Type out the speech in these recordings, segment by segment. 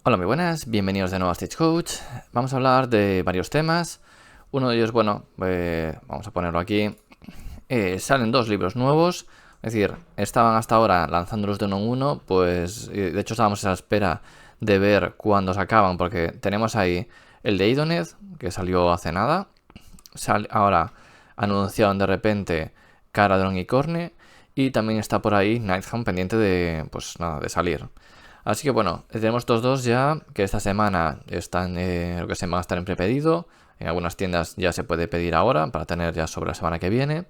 Hola, muy buenas, bienvenidos de nuevo a Stage Coach. Vamos a hablar de varios temas. Uno de ellos, bueno, vamos a ponerlo aquí. Salen dos libros nuevos, es decir, estaban hasta ahora lanzándolos de uno en uno, pues de hecho estábamos a la espera de ver cuándo se acaban, porque tenemos ahí el de Idoneth, que salió hace nada. Ahora anunciaron de repente Caradhran y Khorne, y también está por ahí Nighthound pendiente de, pues nada, de salir. Así que bueno, tenemos estos dos ya, que esta semana están, lo que se van a estar en prepedido. En algunas tiendas ya se puede pedir ahora, para tener ya sobre la semana que viene.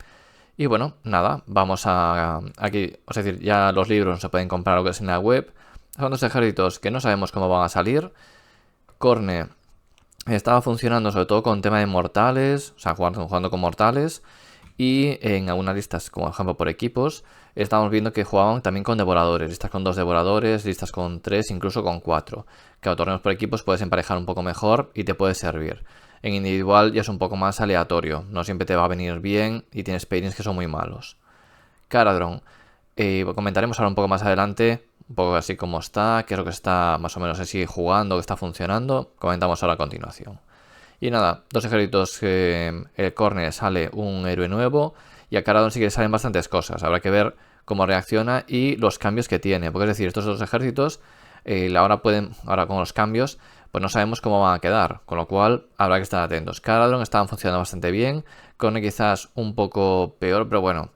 Y bueno, nada, vamos a aquí, es decir, ya los libros se pueden comprar lo que es en la web. Son dos ejércitos que no sabemos cómo van a salir. Khorne estaba funcionando sobre todo con tema de mortales, o sea, jugando con mortales. Y en algunas listas, como por ejemplo por equipos, estamos viendo que jugaban también con devoradores. Listas con 2 devoradores, listas con 3, incluso con 4. Claro, torneos por equipos puedes emparejar un poco mejor y te puede servir. En individual ya es un poco más aleatorio. No siempre te va a venir bien y tienes pairings que son muy malos. Caradhran. Comentaremos ahora un poco más adelante, un poco así como está, qué es lo que está más o menos así jugando, que está funcionando. Comentamos ahora a continuación. Y nada, dos ejércitos que el Khorne sale un héroe nuevo y a Caradhran sí que salen bastantes cosas. Habrá que ver cómo reacciona y los cambios que tiene. Porque es decir, estos dos ejércitos ahora con los cambios, pues no sabemos cómo van a quedar. Con lo cual habrá que estar atentos. Caradhran estaban funcionando bastante bien. Khorne quizás un poco peor, pero bueno.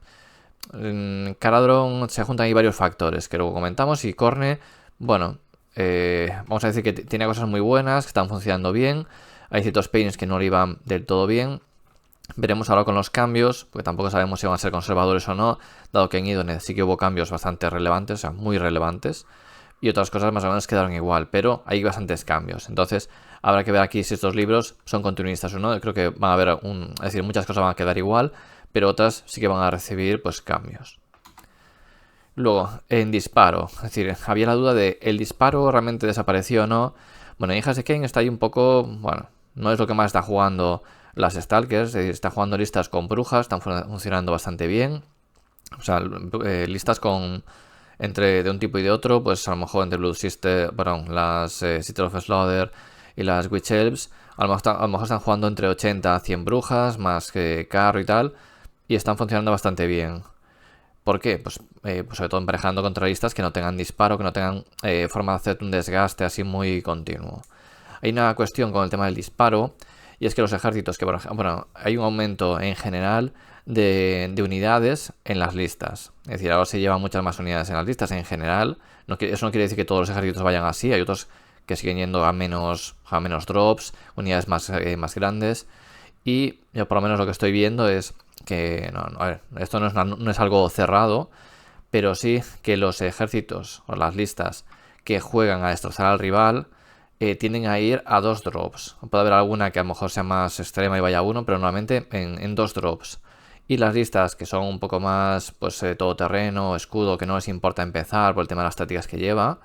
En Caradhran se juntan ahí varios factores que luego comentamos. Y Khorne, bueno, vamos a decir que tiene cosas muy buenas, que están funcionando bien. Hay ciertos pairings que no le iban del todo bien. Veremos ahora con los cambios, porque tampoco sabemos si van a ser conservadores o no, dado que en Idoneth sí que hubo cambios bastante relevantes, o sea, muy relevantes, y otras cosas más o menos quedaron igual, pero hay bastantes cambios. Entonces, habrá que ver aquí si estos libros son continuistas o no. Creo que van a haber es decir, muchas cosas van a quedar igual, pero otras sí que van a recibir pues cambios. Luego, en disparo, es decir, había la duda de ¿el disparo realmente desapareció o no? Bueno, Hijas de Kain está ahí un poco, bueno, no es lo que más está jugando las Stalkers, es decir, está jugando listas con brujas, están funcionando bastante bien. O sea, listas con de un tipo y de otro, pues a lo mejor entre Blood Sister, perdón, las Sister of Slaughter y las Witch Elves, a lo mejor están jugando entre 80 a 100 brujas, más que carro y tal, y están funcionando bastante bien. ¿Por qué? Pues sobre todo emparejando contra listas que no tengan disparo, que no tengan forma de hacer un desgaste así muy continuo. Hay una cuestión con el tema del disparo, y es que los ejércitos, que por ejemplo, bueno, hay un aumento en general de unidades en las listas. Es decir, ahora se llevan muchas más unidades en las listas en general. Eso no quiere decir que todos los ejércitos vayan así, hay otros que siguen yendo a menos drops, unidades más grandes. Y yo por lo menos lo que estoy viendo es que, a ver, esto no es algo cerrado, pero sí que los ejércitos o las listas que juegan a destrozar al rival tienden a ir a 2 drops. Puede haber alguna que a lo mejor sea más extrema y vaya a 1, pero normalmente en 2 drops. Y las listas que son un poco más pues todoterreno, escudo, que no les importa empezar por el tema de las tácticas que lleva,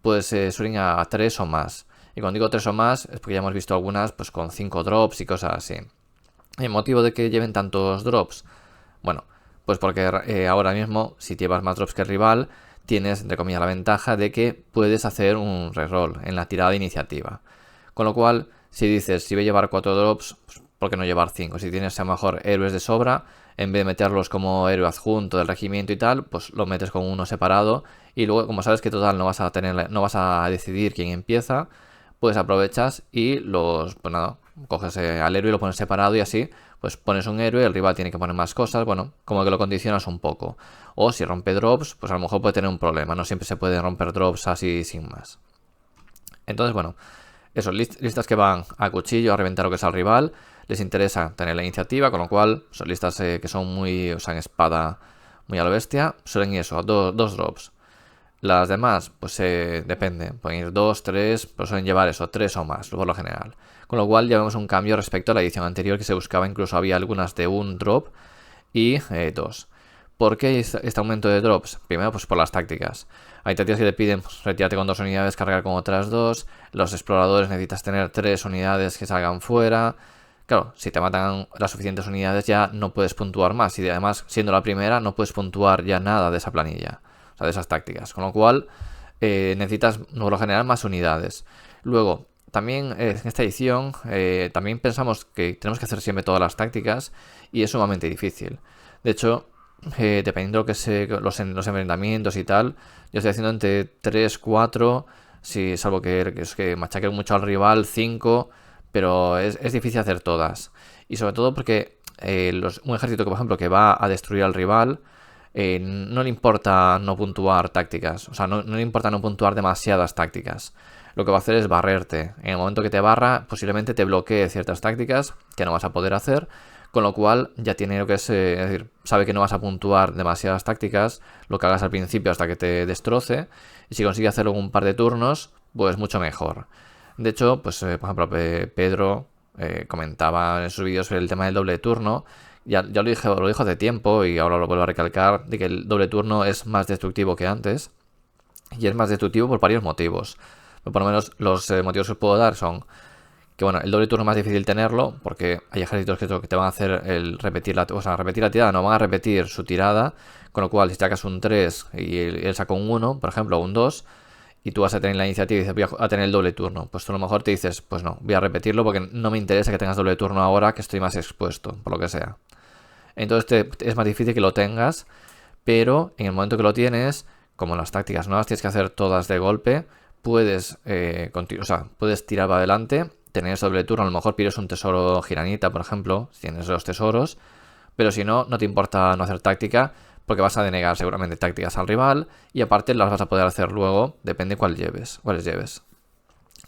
pues suelen a 3 o más. Y cuando digo 3 o más es porque ya hemos visto algunas pues con 5 drops y cosas así. ¿El motivo de que lleven tantos drops? Bueno, pues porque ahora mismo, si llevas más drops que el rival, tienes, entre comillas, la ventaja de que puedes hacer un reroll en la tirada de iniciativa. Con lo cual, si dices, si voy a llevar 4 drops, pues, ¿por qué no llevar 5? Si tienes a lo mejor héroes de sobra, en vez de meterlos como héroe adjunto del regimiento y tal, pues lo metes con uno separado. Y luego, como sabes que total no vas a decidir quién empieza, pues aprovechas y pues nada, coges al héroe y lo pones separado y así, pues pones un héroe, el rival tiene que poner más cosas, bueno, como que lo condicionas un poco. O si rompe drops, pues a lo mejor puede tener un problema, no siempre se puede romper drops así sin más. Entonces, bueno, eso, listas que van a cuchillo a reventar lo que es al rival, les interesa tener la iniciativa, con lo cual son listas que son muy, usan espada muy a lo bestia, suelen ir eso, 2 drops. Las demás, pues depende. Pueden ir 2, 3, pero suelen llevar eso, 3 o más, por lo general. Con lo cual ya vemos un cambio respecto a la edición anterior que se buscaba. Incluso había algunas de 1 drop y 2. ¿Por qué este aumento de drops? Primero, pues por las tácticas. Hay tácticas que te piden pues, retirarte con 2 unidades, cargar con otras 2. Los exploradores necesitas tener 3 unidades que salgan fuera. Claro, si te matan las suficientes unidades ya no puedes puntuar más. Y además, siendo la primera, no puedes puntuar ya nada de esa planilla. De esas tácticas, con lo cual necesitas, por lo general, más unidades. Luego, también en esta edición, también pensamos que tenemos que hacer siempre todas las tácticas y es sumamente difícil. De hecho, dependiendo de los enfrentamientos y tal, yo estoy haciendo entre 3, 4, si, salvo que machaque mucho al rival, 5, pero es difícil hacer todas. Y sobre todo porque un ejército que, por ejemplo, que va a destruir al rival, no le importa no puntuar tácticas, o sea, no le importa no puntuar demasiadas tácticas. Lo que va a hacer es barrerte. En el momento que te barra, posiblemente te bloquee ciertas tácticas que no vas a poder hacer, con lo cual ya tiene lo que es decir, sabe que no vas a puntuar demasiadas tácticas, lo que hagas al principio hasta que te destroce, y si consigue hacerlo en un par de turnos, pues mucho mejor. De hecho, pues por ejemplo, Pedro comentaba en sus vídeos sobre el tema del doble turno. Ya lo dijo hace tiempo y ahora lo vuelvo a recalcar, de que el doble turno es más destructivo que antes. Y es más destructivo por varios motivos. Por lo menos los motivos que os puedo dar son que, bueno, el doble turno es más difícil tenerlo porque hay ejércitos que te van a hacer repetir la tirada, no van a repetir su tirada, con lo cual si sacas un 3 y él saca un 1, por ejemplo, o un 2, y tú vas a tener la iniciativa y dices voy a tener el doble turno, pues tú a lo mejor te dices, pues no, voy a repetirlo porque no me interesa que tengas doble turno ahora que estoy más expuesto, por lo que sea. Entonces es más difícil que lo tengas, pero en el momento que lo tienes, como las tácticas no las tienes que hacer todas de golpe, puedes tirar para adelante, tener ese doble turno, a lo mejor pides un tesoro giranita, por ejemplo, si tienes los tesoros, pero si no, no te importa no hacer táctica, porque vas a denegar seguramente tácticas al rival, y aparte las vas a poder hacer luego, depende cuáles lleves.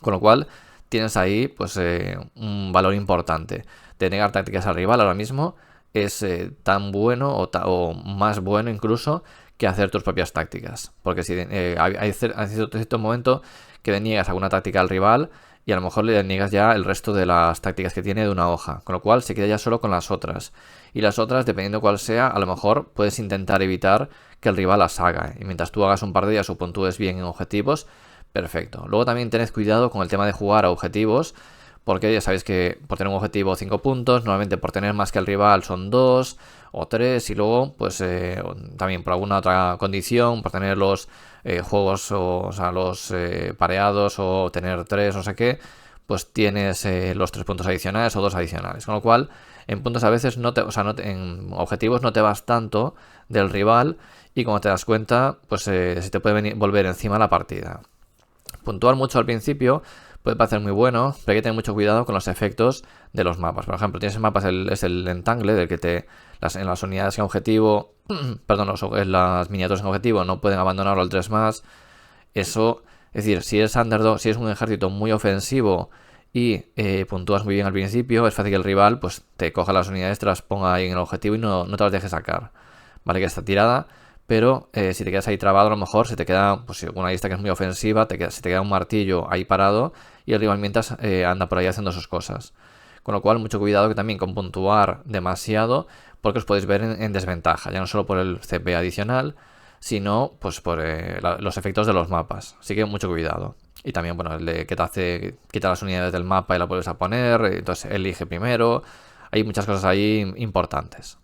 Con lo cual, tienes ahí pues un valor importante. Denegar tácticas al rival ahora mismo es tan bueno o más bueno incluso que hacer tus propias tácticas. Porque si hay cierto momento que deniegas alguna táctica al rival y a lo mejor le deniegas ya el resto de las tácticas que tiene de una hoja. Con lo cual se queda ya solo con las otras. Y las otras, dependiendo cuál sea, a lo mejor puedes intentar evitar que el rival las haga. Y mientras tú hagas un par de ellas o puntúes bien en objetivos, perfecto. Luego también tened cuidado con el tema de jugar a objetivos. Porque ya sabéis que por tener un objetivo 5 puntos, normalmente por tener más que el rival son 2 o 3 y luego pues también por alguna otra condición, por tener los juegos o sea, los pareados o tener 3 no sé qué, pues tienes los 3 puntos adicionales o 2 adicionales. Con lo cual en puntos a veces en objetivos no te vas tanto del rival y como te das cuenta pues se te puede volver encima la partida. Puntuar mucho al principio puede parecer muy bueno, pero hay que tener mucho cuidado con los efectos de los mapas. Por ejemplo, tienes mapas, es el entangle, del que en las unidades en objetivo, perdón, en las miniaturas en objetivo no pueden abandonarlo al 3 más. Eso, es decir, si eres underdog, si es un ejército muy ofensivo y puntúas muy bien al principio, es fácil que el rival pues te coja las unidades, te las ponga ahí en el objetivo y no te las deje sacar. Vale, que está tirada. Pero si te quedas ahí trabado, a lo mejor se te queda pues, una lista que es muy ofensiva, se te queda un martillo ahí parado y el rival mientras anda por ahí haciendo sus cosas. Con lo cual, mucho cuidado que también con puntuar demasiado, porque os podéis ver en desventaja, ya no solo por el CP adicional, sino pues por los efectos de los mapas. Así que mucho cuidado. Y también, bueno, el de que te hace quitar las unidades del mapa y la vuelves a poner, entonces elige primero. Hay muchas cosas ahí importantes.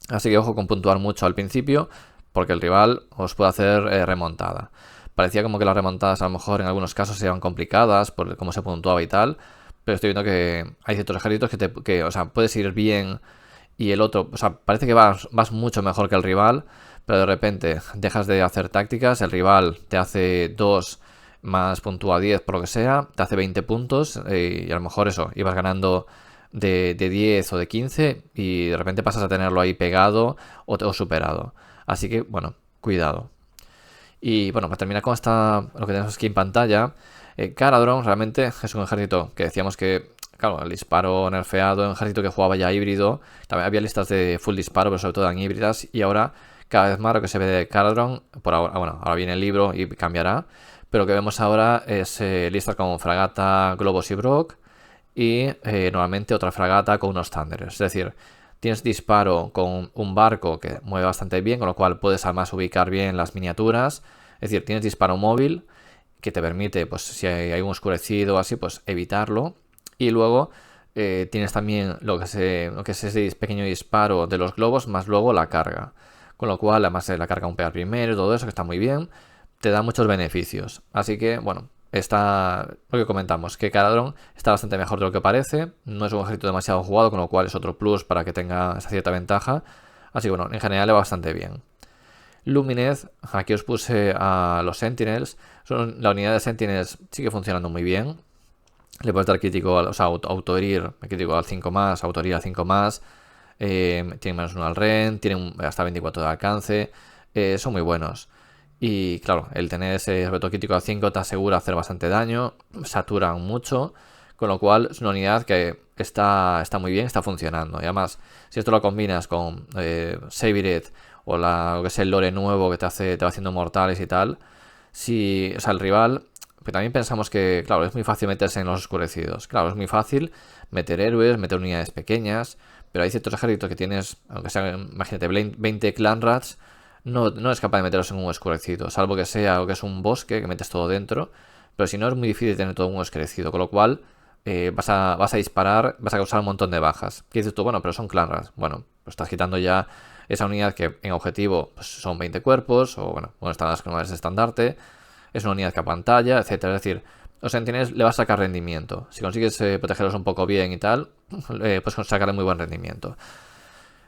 Así que ojo con puntuar mucho al principio, porque el rival os puede hacer remontada. Parecía como que las remontadas a lo mejor en algunos casos eran complicadas por cómo se puntuaba y tal, pero estoy viendo que hay ciertos ejércitos que puedes ir bien y el otro, parece que vas mucho mejor que el rival, pero de repente dejas de hacer tácticas, el rival te hace 2 más puntúa 10 por lo que sea, te hace 20 puntos y a lo mejor eso, ibas ganando de 10 o de 15 y de repente pasas a tenerlo ahí pegado o superado. Así que, bueno, cuidado. Y bueno, para terminar con lo que tenemos aquí en pantalla, Caradhran realmente es un ejército que decíamos que, claro, el disparo nerfeado, un ejército que jugaba ya híbrido, también había listas de full disparo, pero sobre todo en híbridas, y ahora cada vez más lo que se ve de Caradhran, por ahora, bueno, ahora viene el libro y cambiará, pero lo que vemos ahora es listas como fragata, globos y brock, y normalmente otra fragata con unos thunderers, es decir, tienes disparo con un barco que mueve bastante bien, con lo cual puedes además ubicar bien las miniaturas. Es decir, tienes disparo móvil que te permite, pues si hay un oscurecido o así, pues evitarlo. Y luego tienes también lo que es ese pequeño disparo de los globos, más luego la carga. Con lo cual, además la carga un pegar primero y todo eso, que está muy bien. te da muchos beneficios. Así que, bueno, está lo que comentamos, que Caradhran está bastante mejor de lo que parece. No es un ejército demasiado jugado, con lo cual es otro plus para que tenga esa cierta ventaja. Así que, bueno, en general le va bastante bien. Lumineth, aquí os puse a los Sentinels. La unidad de Sentinels sigue funcionando muy bien. Le puedes dar crítico, o sea, autoherir, crítico al 5+, autoherir al 5+. Tiene -1 al Ren, tienen hasta 24 de alcance. Son muy buenos. Y claro, el tener ese reto crítico al 5 te asegura hacer bastante daño. Saturan mucho. Con lo cual es una unidad que está muy bien, está funcionando. Y además, si esto lo combinas con Sevireth o lo que es el lore nuevo que te va haciendo mortales y tal. Si, o sea, el rival, pues también pensamos que, claro, es muy fácil meterse en los oscurecidos. Claro, es muy fácil meter héroes, meter unidades pequeñas, pero hay ciertos ejércitos que tienes, aunque sean, imagínate, 20 clanrats, no es capaz de meteros en un oscurecido, salvo que sea algo que es un bosque, que metes todo dentro, pero si no es muy difícil tener todo un oscurecido, con lo cual vas a disparar, vas a causar un montón de bajas. ¿Qué dices tú? Bueno, pero son clanrats. Bueno, pues estás quitando ya esa unidad que en objetivo pues, son 20 cuerpos, o bueno, están las unidades de estandarte, es una unidad que apantalla, etcétera. Es decir, los sentinels le vas a sacar rendimiento. Si consigues protegerlos un poco bien y tal, pues sacarle muy buen rendimiento.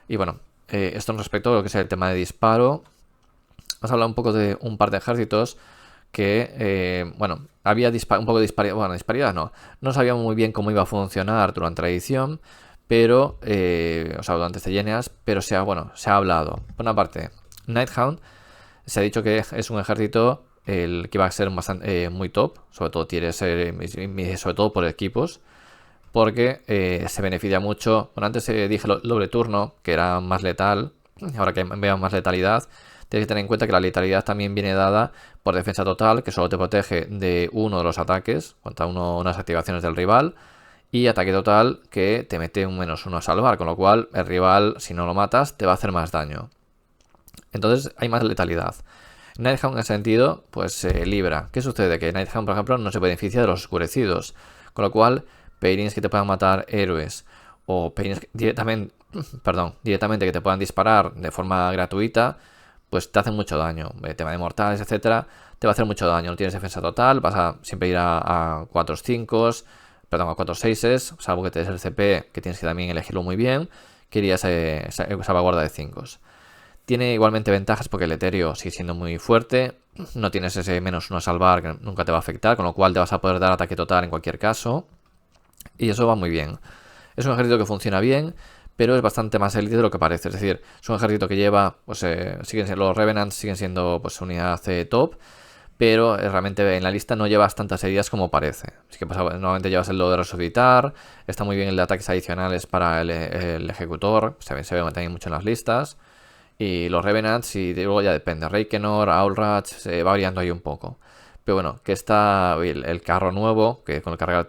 Y bueno, esto respecto a lo que es el tema de disparo. Vamos a hablar un poco de un par de ejércitos que, bueno, había un poco de disparidad. Bueno, disparidad no sabíamos muy bien cómo iba a funcionar durante la edición, pero, o sea, durante este Geneas, pero se ha hablado. Por una parte, Nighthound, se ha dicho que es un ejército el que va a ser bastante, muy top, sobre todo sobre todo por equipos, porque se beneficia mucho. Bueno, antes dije el doble turno, que era más letal, ahora que veo más letalidad. Tienes que tener en cuenta que la letalidad también viene dada por defensa total, que solo te protege de uno de los ataques, contra unas activaciones del rival, y ataque total, que te mete un -1 a salvar, con lo cual el rival, si no lo matas, te va a hacer más daño. Entonces hay más letalidad. Nighthound en ese sentido, pues se libra. ¿Qué sucede? Que Nighthound, por ejemplo, no se beneficia de los oscurecidos, con lo cual pairings que te puedan matar héroes o pairings directamente que te puedan disparar de forma gratuita, pues te hacen mucho daño. El tema de mortales, etcétera, te va a hacer mucho daño. No tienes defensa total, vas a siempre ir a 4-5, perdón, a 4-6, salvo que te des el CP, que tienes que también elegirlo muy bien, que irías salvaguarda de 5. Tiene igualmente ventajas porque el etéreo sigue siendo muy fuerte, no tienes ese -1 a salvar que nunca te va a afectar, con lo cual te vas a poder dar ataque total en cualquier caso, y eso va muy bien. Es un ejército que funciona bien, pero es bastante más élite de lo que parece. Es decir, es un ejército que lleva, pues los Revenants siguen siendo pues unidad top, pero realmente en la lista no llevas tantas heridas como parece. Así que normalmente llevas el de resucitar, está muy bien el de ataques adicionales para el ejecutor, se ve también mucho en las listas. Y los Revenants, y luego ya depende, Reikenor, Aulrach, se va variando ahí un poco. Pero bueno, que está el carro nuevo, que con el cargar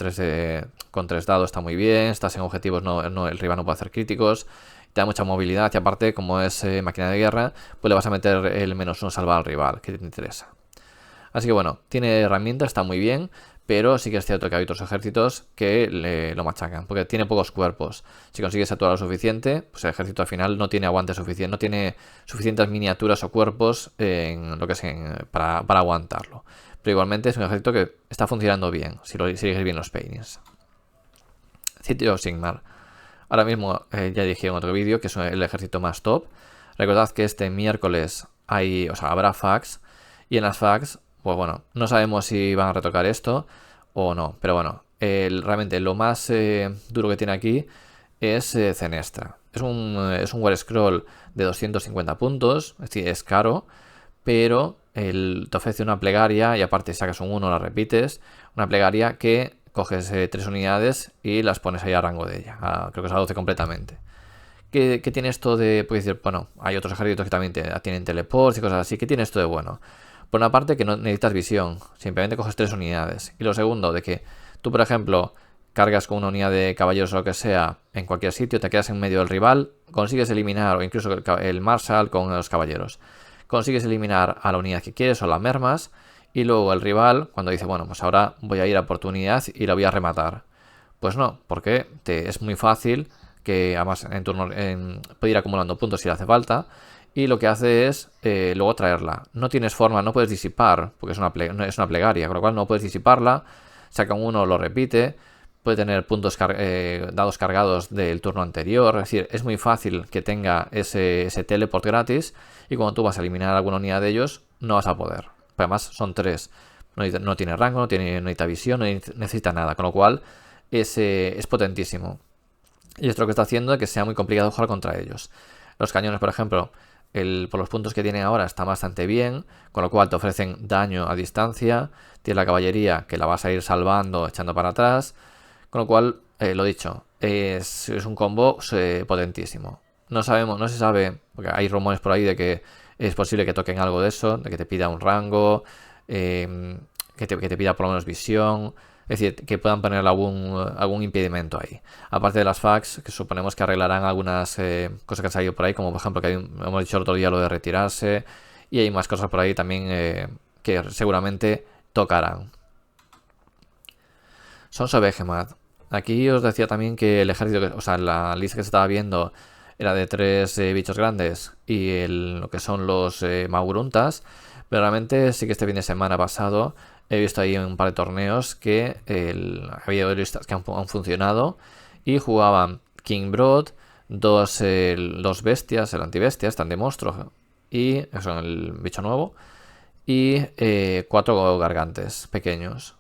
con 3 dados está muy bien, estás en objetivos, el rival no puede hacer críticos, te da mucha movilidad y aparte, como es máquina de guerra, pues le vas a meter el -1 salvar al rival, que te interesa. Así que bueno, tiene herramientas, está muy bien, pero sí que es cierto que hay otros ejércitos que lo machacan, porque tiene pocos cuerpos. Si consigues saturar lo suficiente, pues el ejército al final no tiene aguante suficiente, no tiene suficientes miniaturas o cuerpos en lo que es para aguantarlo. Pero igualmente es un ejército que está funcionando bien, si sigues bien los pairings. Sitio Sigmar. Ahora mismo ya dije en otro vídeo que es el ejército más top. Recordad que este miércoles habrá facs, y en las facs, pues bueno, no sabemos si van a retocar esto o no, pero bueno, realmente lo más duro que tiene aquí es Zenestra. Es un War Scroll de 250 puntos, es decir, es caro, pero te ofrece una plegaria y aparte sacas un 1, la repites, una plegaria que coges 3 unidades y las pones ahí a rango de ella, creo que es a 12 completamente. ¿Qué tiene esto de...? Puedes decir, bueno, hay otros ejércitos que también tienen teleports y cosas así. ¿Qué tiene esto de bueno? Por una parte, que no necesitas visión, simplemente coges 3 unidades. Y lo segundo, de que tú, por ejemplo, cargas con una unidad de caballeros o lo que sea en cualquier sitio, te quedas en medio del rival, consigues eliminar, o incluso el Marshal con los caballeros, consigues eliminar a la unidad que quieres o la mermas, y luego el rival, cuando dice, bueno, pues ahora voy a ir a por tu unidad y la voy a rematar. Pues no, porque es muy fácil, que además en turno puede ir acumulando puntos si le hace falta, y lo que hace es luego traerla. No tienes forma, no puedes disipar, porque es una plegaria, con lo cual no puedes disiparla. Saca uno, lo repite, puede tener puntos dados cargados del turno anterior, es decir, es muy fácil que tenga ese teleport gratis, y cuando tú vas a eliminar alguna unidad de ellos, no vas a poder. Pero además son 3, no tiene rango, no necesita visión, no necesita nada, con lo cual es potentísimo. Y esto lo que está haciendo es que sea muy complicado jugar contra ellos. Los cañones, por ejemplo, por los puntos que tienen ahora está bastante bien, con lo cual te ofrecen daño a distancia. Tienes la caballería que la vas a ir salvando, echando para atrás. Con lo cual, lo dicho, es un combo potentísimo. No se sabe, porque hay rumores por ahí de que es posible que toquen algo de eso, de que te pida un rango, que te pida por lo menos visión. Es decir, que puedan poner algún impedimento ahí. Aparte de las facs, que suponemos que arreglarán algunas cosas que han salido por ahí, como por ejemplo que hemos dicho el otro día lo de retirarse, y hay más cosas por ahí también que seguramente tocarán. Sons of Behemoth. Aquí os decía también que el ejército, o sea, la lista que se estaba viendo era de 3 bichos grandes y lo que son los Mauruntas, pero realmente sí que este fin de semana pasado he visto ahí un par de torneos que había listas que han funcionado y jugaban King Brood, dos bestias, el antibestia, están de monstruo y son el bicho nuevo, y 4 gargantes pequeños.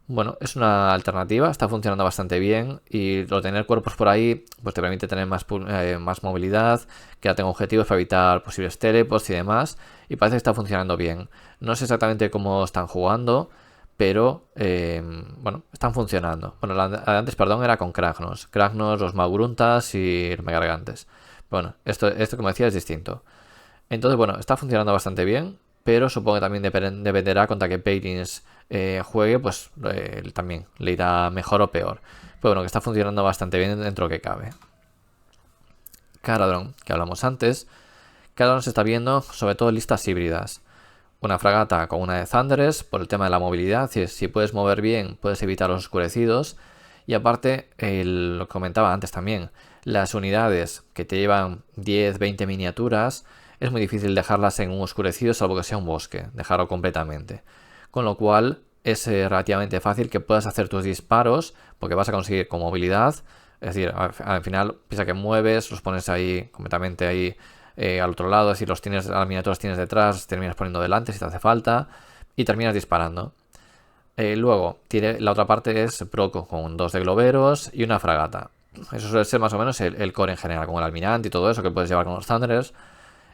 Bueno, es una alternativa, está funcionando bastante bien, y lo de tener cuerpos por ahí pues te permite tener más movilidad, que ya tengo objetivos para evitar posibles teleports y demás, y parece que está funcionando bien. No sé exactamente cómo están jugando, pero bueno, están funcionando. Bueno, la de antes, perdón, era con Kragnos, los Mauruntas y los Megargantes. Bueno, esto como decía es distinto. Entonces, bueno, está funcionando bastante bien, pero supongo que también dependerá contra qué Paladins juegue, pues también le irá mejor o peor. Pero bueno, que está funcionando bastante bien dentro de lo que cabe. Caradhran, que hablamos antes. Caradhran se está viendo sobre todo en listas híbridas. Una fragata con una de Thunderous por el tema de la movilidad. Si puedes mover bien, puedes evitar los oscurecidos. Y aparte, lo comentaba antes también, las unidades que te llevan 10-20 miniaturas, es muy difícil dejarlas en un oscurecido, salvo que sea un bosque, dejarlo completamente. Con lo cual es relativamente fácil que puedas hacer tus disparos, porque vas a conseguir con movilidad. Es decir, al final, piensa que mueves, los pones ahí completamente ahí al otro lado, es decir, las miniaturas tienes detrás, terminas poniendo delante si te hace falta, y terminas disparando. Luego, la otra parte es proc con 2 de globeros y una fragata. Eso suele ser más o menos el core en general, con el almirante y todo eso que puedes llevar con los Thunderers.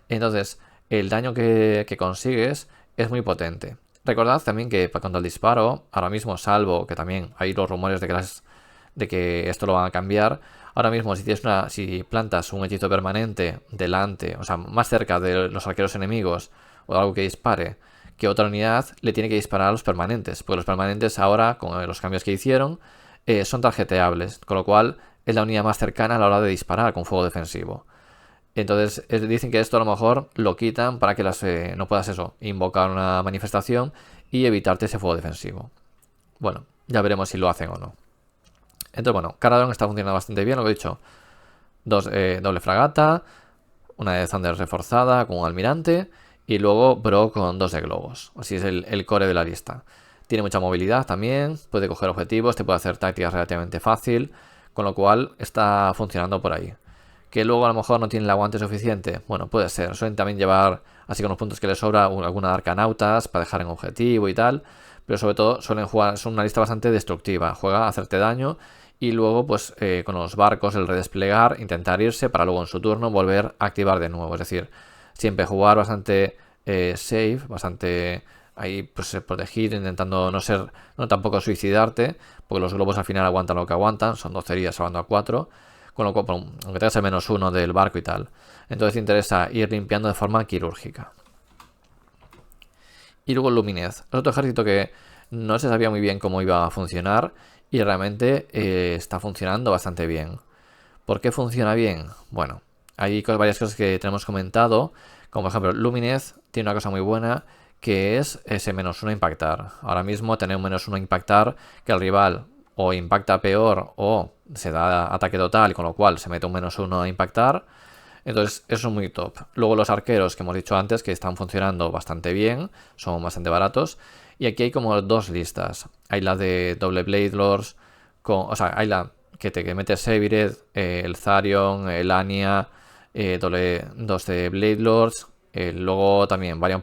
Entonces, el daño que consigues es muy potente. Recordad también que cuando el disparo, ahora mismo, salvo que también hay los rumores de que esto lo van a cambiar, ahora mismo si plantas un hechizo permanente delante, o sea, más cerca de los arqueros enemigos o algo que dispare, que otra unidad le tiene que disparar a los permanentes, porque los permanentes ahora, con los cambios que hicieron, son tarjeteables, con lo cual es la unidad más cercana a la hora de disparar con fuego defensivo. Entonces dicen que esto a lo mejor lo quitan para que no puedas invocar una manifestación y evitarte ese fuego defensivo. Bueno, ya veremos si lo hacen o no. Entonces bueno, Caradhran está funcionando bastante bien, lo que he dicho. Doble fragata, una de Thunder reforzada con un almirante, y luego Bro con 2 de globos. Así es el core de la lista. Tiene mucha movilidad también, puede coger objetivos, te puede hacer tácticas relativamente fácil, con lo cual está funcionando por ahí. Que luego a lo mejor no tiene el aguante suficiente, bueno, puede ser. Suelen también llevar, así con los puntos que les sobra, alguna arcanautas para dejar en objetivo y tal, pero sobre todo suelen jugar, son una lista bastante destructiva. Juega a hacerte daño y luego pues con los barcos, el redesplegar, intentar irse para luego en su turno volver a activar de nuevo. Es decir, siempre jugar bastante safe, bastante ahí pues protegido, intentando no tampoco suicidarte, porque los globos al final aguantan lo que aguantan, son 12 heridas salvando a 4, con lo cual, aunque tengas el -1 del barco y tal. Entonces te interesa ir limpiando de forma quirúrgica. Y luego Lumineth, otro ejército que no se sabía muy bien cómo iba a funcionar y realmente está funcionando bastante bien. ¿Por qué funciona bien? Bueno, hay varias cosas que tenemos comentado, como por ejemplo Lumineth tiene una cosa muy buena, que es ese -1 a impactar. Ahora mismo tener un -1 a impactar, que el rival o impacta peor o se da ataque total, con lo cual se mete un -1 a impactar, Entonces, eso es muy top. Luego los arqueros que hemos dicho antes, que están funcionando bastante bien, son bastante baratos. Y aquí hay como dos listas. Hay la de doble Blade Lords, o sea, hay la que mete Sevireth, el Tharion, el Anya, dos de Blade Lords. Luego también puede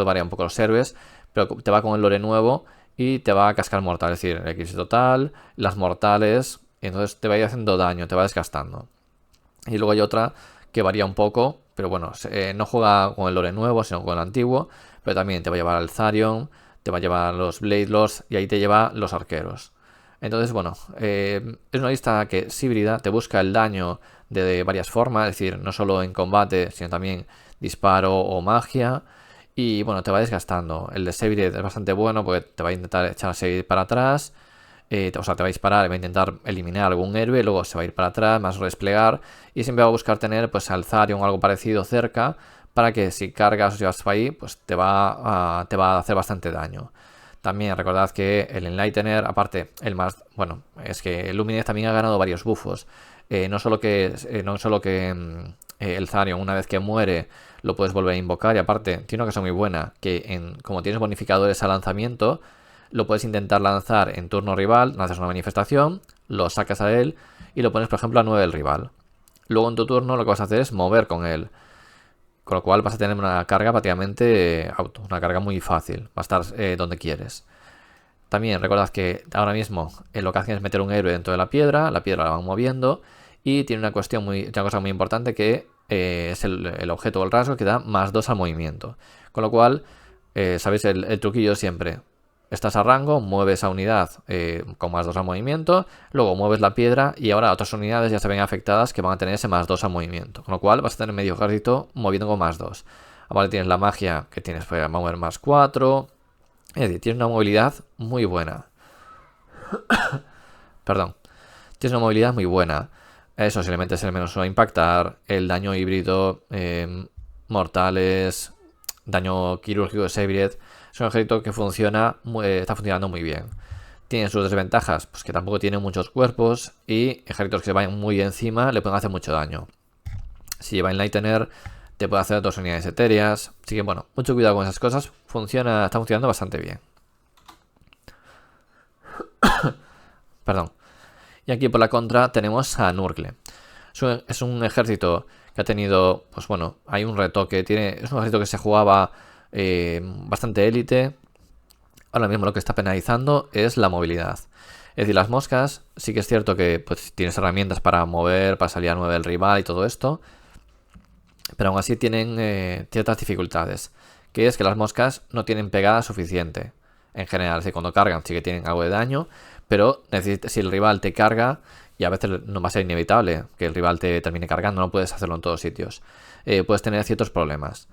variar un poco los serves, pero te va con el lore nuevo y te va a cascar mortal, es decir, el X total, las mortales, y entonces te va a ir haciendo daño, te va desgastando. Y luego hay otra que varía un poco, pero bueno, no juega con el lore nuevo, sino con el antiguo, pero también te va a llevar al Tharion, te va a llevar los Blade Lords y ahí te lleva los arqueros. Entonces, bueno, es una lista que es híbrida, te busca el daño de varias formas, es decir, no solo en combate, sino también disparo o magia. Y bueno, te va desgastando. El de Sevireth es bastante bueno porque te va a intentar echar a Sevireth para atrás. O sea, te va a disparar, va a intentar eliminar algún héroe, luego se va a ir para atrás, más desplegar. Y siempre va a buscar tener pues al Tharion o algo parecido cerca, para que si cargas o llevas para ahí, pues te va a hacer bastante daño. También recordad que el Enlightener, aparte, bueno, es que el Lumineth también ha ganado varios buffos. No solo que el Tharion, una vez que muere, lo puedes volver a invocar. Y aparte, tiene una cosa muy buena, que como tienes bonificadores a lanzamiento, lo puedes intentar lanzar en turno rival, lanzas una manifestación, lo sacas a él y lo pones, por ejemplo, a 9 del rival. Luego en tu turno lo que vas a hacer es mover con él. Con lo cual vas a tener una carga prácticamente auto, una carga muy fácil, va a estar donde quieres. También recordad que ahora mismo lo que hacen es meter un héroe dentro de la piedra la van moviendo y tiene una cosa muy importante que es el objeto o el rasgo que da +2 al movimiento. Con lo cual, sabéis el truquillo siempre. Estás a rango, mueves a unidad con +2 al movimiento, luego mueves la piedra y ahora otras unidades ya se ven afectadas que van a tener ese +2 al movimiento. Con lo cual vas a tener medio ejército moviendo con +2. Aparte tienes la magia que tienes para mover +4. Es decir, tienes una movilidad muy buena. Perdón. Tienes una movilidad muy buena. Eso, si le metes el -1 a impactar, el daño híbrido, mortales, daño quirúrgico de Sevireth. Es un ejército que está funcionando muy bien. Tiene sus desventajas, pues que tampoco tiene muchos cuerpos y ejércitos que se vayan muy encima le pueden hacer mucho daño. Si lleva Enlightener, te puede hacer 2 unidades etéreas. Así que bueno, mucho cuidado con esas cosas. Está funcionando bastante bien. Perdón. Y aquí por la contra tenemos a Nurgle. Es un ejército que ha tenido, pues bueno, hay un retoque. Es un ejército que se jugaba bastante élite. Ahora mismo lo que está penalizando es la movilidad. Es decir, las moscas, sí que es cierto que pues, tienes herramientas para mover, para salir a 9 del rival y todo esto. Pero aún así tienen ciertas dificultades. Que es que las moscas no tienen pegada suficiente. En general, es decir, cuando cargan sí que tienen algo de daño. Pero si el rival te carga, y a veces no va a ser inevitable que el rival te termine cargando, no puedes hacerlo en todos sitios. Puedes tener ciertos problemas.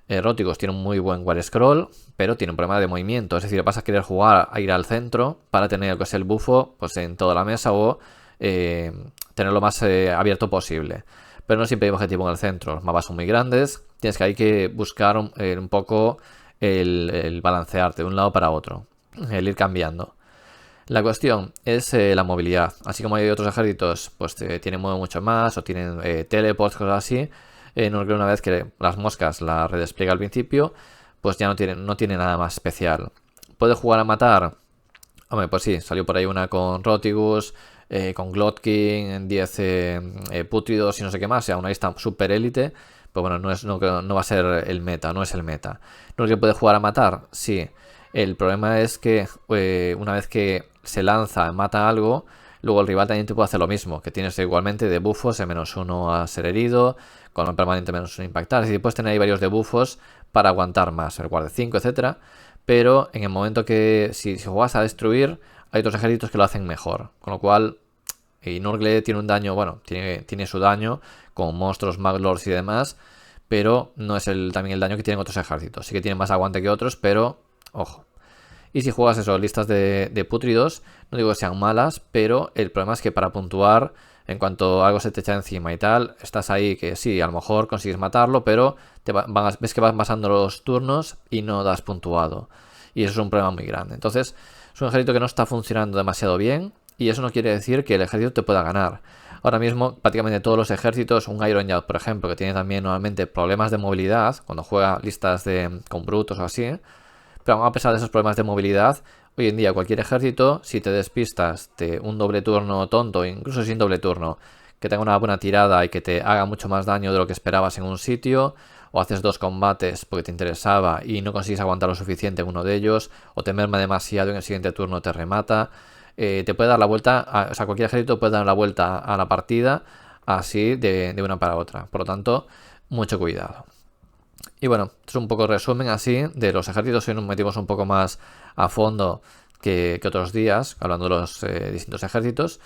Róticos tiene un muy buen War Scroll, pero tiene un problema de movimiento. Es decir, vas a querer jugar a ir al centro para tener el bufo pues, en toda la mesa o tenerlo lo más abierto posible. Pero no siempre hay objetivo en el centro. Los mapas son muy grandes. Tienes que hay que buscar un poco el balancearte de un lado para otro. El ir cambiando. La cuestión es la movilidad. Así como hay otros ejércitos, pues tienen mucho más o tienen teleports, cosas así. No creo una vez que las moscas la redespliega al principio, pues ya no tiene nada más especial. ¿Puede jugar a matar? Hombre, pues sí, salió por ahí una con Rotigus, con Glotkin, 10 Pútridos y no sé qué más, o sea, una lista super élite. Pues bueno, no va a ser el meta, no es el meta. ¿No es que puede jugar a matar? Sí. El problema es que una vez que se lanza, mata algo, luego el rival también te puede hacer lo mismo, que tienes igualmente debuffos de -1 a ser herido, con un permanente -1 a impactar. Es decir, puedes tener ahí varios debuffos para aguantar más, el guardia 5, etcétera. Pero en el momento que si juegas a destruir, hay otros ejércitos que lo hacen mejor. Con lo cual, y Nurgle tiene un daño, bueno, tiene su daño con monstruos, maglords y demás, pero no es también el daño que tienen otros ejércitos. Sí que tienen más aguante que otros, pero ojo. Y si juegas eso, listas de pútridos, no digo que sean malas, pero el problema es que para puntuar, en cuanto algo se te echa encima y tal, estás ahí que sí, a lo mejor consigues matarlo, pero ves que vas pasando los turnos y no das puntuado. Y eso es un problema muy grande. Entonces, es un ejército que no está funcionando demasiado bien y eso no quiere decir que el ejército te pueda ganar. Ahora mismo prácticamente todos los ejércitos, un Iron Jaw, por ejemplo, que tiene también normalmente problemas de movilidad, cuando juega listas con brutos o así, pero a pesar de esos problemas de movilidad, hoy en día cualquier ejército, si te despistas de un doble turno tonto, incluso sin doble turno, que tenga una buena tirada y que te haga mucho más daño de lo que esperabas en un sitio, o haces 2 combates porque te interesaba y no consigues aguantar lo suficiente en uno de ellos, o te merma demasiado y en el siguiente turno te remata, te puede dar la vuelta, o sea, cualquier ejército puede dar la vuelta a la partida así de una para otra. Por lo tanto, mucho cuidado. Y bueno, es un poco resumen así de los ejércitos. Hoy nos metimos un poco más a fondo que otros días, hablando de los distintos ejércitos.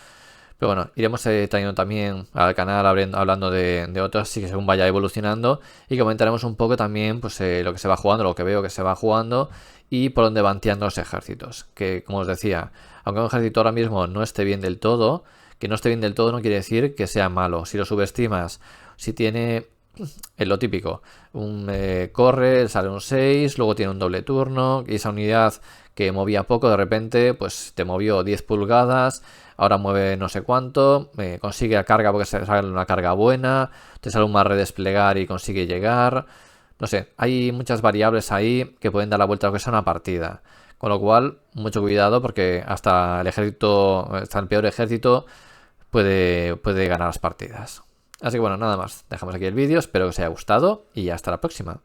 Pero bueno, iremos trayendo también al canal hablando de otros, así que según vaya evolucionando. Y comentaremos un poco también pues, lo que se va jugando, lo que veo que se va jugando y por dónde van tirando los ejércitos. Que como os decía, aunque un ejército ahora mismo no esté bien del todo, que no esté bien del todo no quiere decir que sea malo. Si lo subestimas, si tiene... Es lo típico, corre, sale un 6, luego tiene un doble turno, y esa unidad que movía poco de repente pues te movió 10 pulgadas, ahora mueve no sé cuánto, consigue la carga porque sale una carga buena, te sale un más redesplegar y consigue llegar, no sé, hay muchas variables ahí que pueden dar la vuelta a lo que sea una partida, con lo cual mucho cuidado porque hasta el peor ejército puede ganar las partidas. Así que bueno, nada más. Dejamos aquí el vídeo, espero que os haya gustado y hasta la próxima.